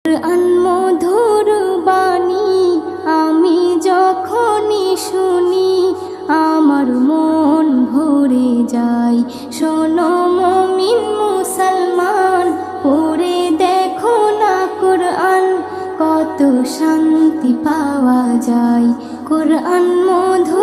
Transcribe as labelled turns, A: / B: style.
A: কোরআন মধুর বাণী আমি যখনই শুনি আমার মন ভরে যায়। শোনো মুমিন মুসলমান, পড়ে দেখো না কোরআন, কত শান্তি পাওয়া যায়। কোরআন মধুর